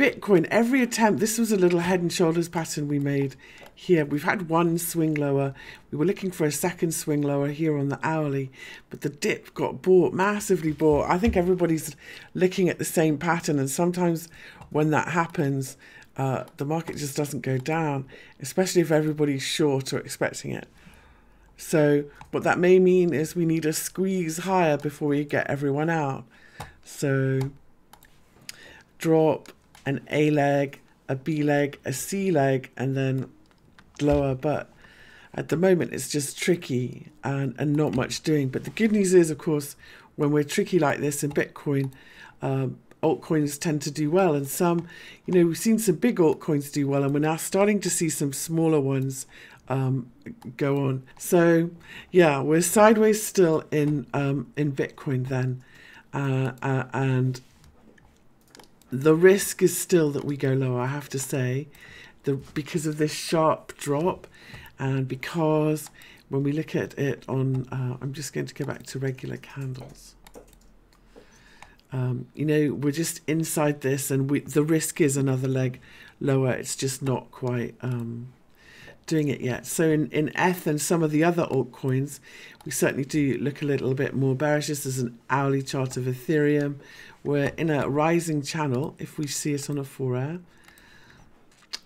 Bitcoin, every attempt, this was a little head and shoulders pattern we made here. We've had one swing lower. We were looking for a second swing lower here on the hourly, but the dip got bought, massively bought. I think everybody's looking at the same pattern, and sometimes when that happens, the market just doesn't go down, especially if everybody's short or expecting it. So what that may mean is we need a squeeze higher before we get everyone out. So drop, an A leg, a B leg, a C leg, and then lower. But at the moment it's just tricky and not much doing. But the good news is, of course, when we're tricky like this in Bitcoin, altcoins tend to do well. And some, you know, we've seen some big altcoins do well, and we're now starting to see some smaller ones go on. So yeah, we're sideways still in Bitcoin then, and the risk is still that we go lower, I have to say, because of this sharp drop, and because when we look at it on, I'm just going to go back to regular candles. You know, we're just inside this, and the risk is another leg lower. It's just not quite doing it yet. So in ETH and some of the other altcoins, we certainly do look a little bit more bearish. This is an hourly chart of Ethereum. We're in a rising channel if we see it on a 4-hour.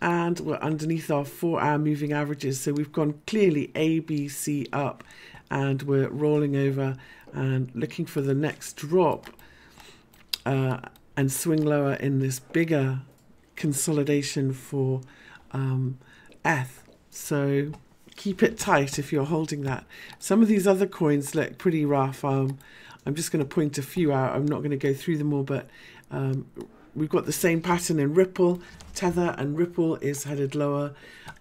And we're underneath our 4-hour moving averages. So we've gone clearly A, B, C up, and we're rolling over and looking for the next drop and swing lower in this bigger consolidation for ETH. So keep it tight if you're holding that. Some of these other coins look pretty rough. I'm just going to point a few out. I'm not going to go through them all, but we've got the same pattern in Ripple. Tether and Ripple is headed lower.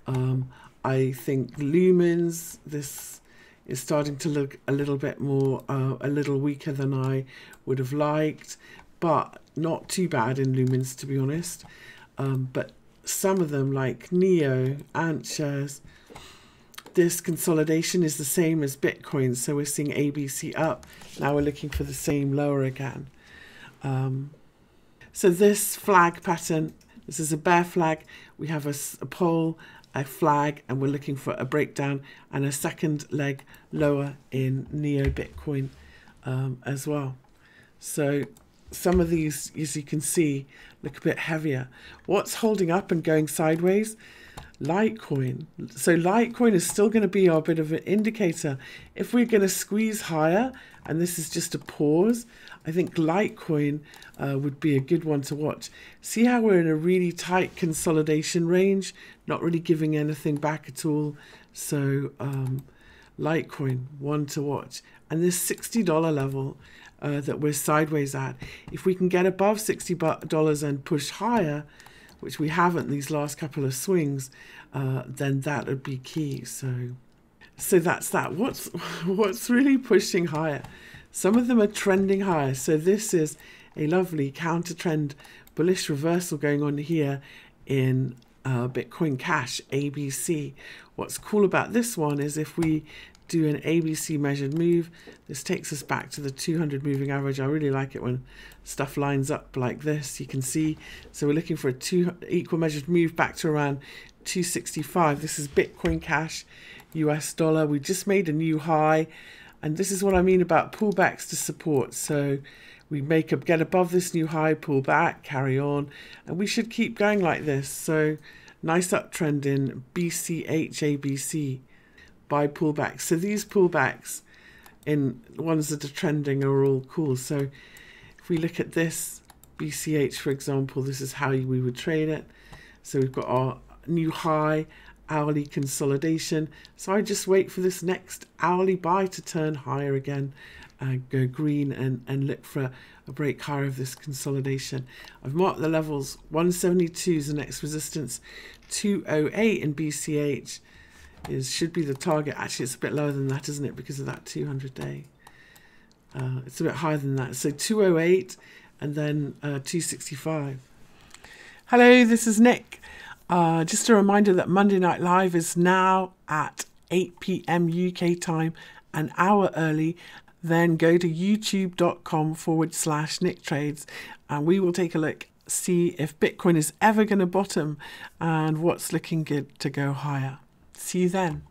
I think Lumens, this is starting to look a little bit more, a little weaker than I would have liked, but not too bad in Lumens, to be honest. But some of them, like Neo, Ant shares, this consolidation is the same as Bitcoin. So we're seeing ABC up. Now we're looking for the same lower again. So this flag pattern, this is a bear flag. We have a pole, a flag, and we're looking for a breakdown and a second leg lower in Neo Bitcoin as well. So some of these, as you can see, look a bit heavier. What's holding up and going sideways? Litecoin. So Litecoin is still going to be our bit of an indicator. If we're going to squeeze higher, and this is just a pause, I think Litecoin would be a good one to watch. See how we're in a really tight consolidation range, not really giving anything back at all. So Litecoin, one to watch. And this $60 level that we're sideways at, if we can get above $60 and push higher, which we haven't these last couple of swings, then that would be key. So that's that. What's really pushing higher? Some of them are trending higher. So this is a lovely counter trend bullish reversal going on here in Bitcoin Cash, ABC. What's cool about this one is if we do an ABC measured move, this takes us back to the 200 moving average. I really like it when stuff lines up like this. You can see, so we're looking for a equal measured move back to around 265. This is Bitcoin Cash, US dollar. We just made a new high, and this is what I mean about pullbacks to support. So we get above this new high, pull back, carry on, and we should keep going like this. So nice uptrend in BCH, ABC. By pullbacks. So these pullbacks in ones that are trending are all cool. So if we look at this BCH, for example, this is how we would trade it. So we've got our new high, hourly consolidation. So I just wait for this next hourly buy to turn higher again, go green, and look for a break higher of this consolidation. I've marked the levels. 172 is the next resistance. 208 in BCH should be the target. Actually, it's a bit lower than that, isn't it, because of that 200-day. It's a bit higher than that. So 208 and then 265. Hello, this is Nick. Just a reminder that Monday Night Live is now at 8 p.m. UK time, an hour early. Then go to youtube.com/NickTrades, and we will take a look see if Bitcoin is ever going to bottom and what's looking good to go higher. See you then.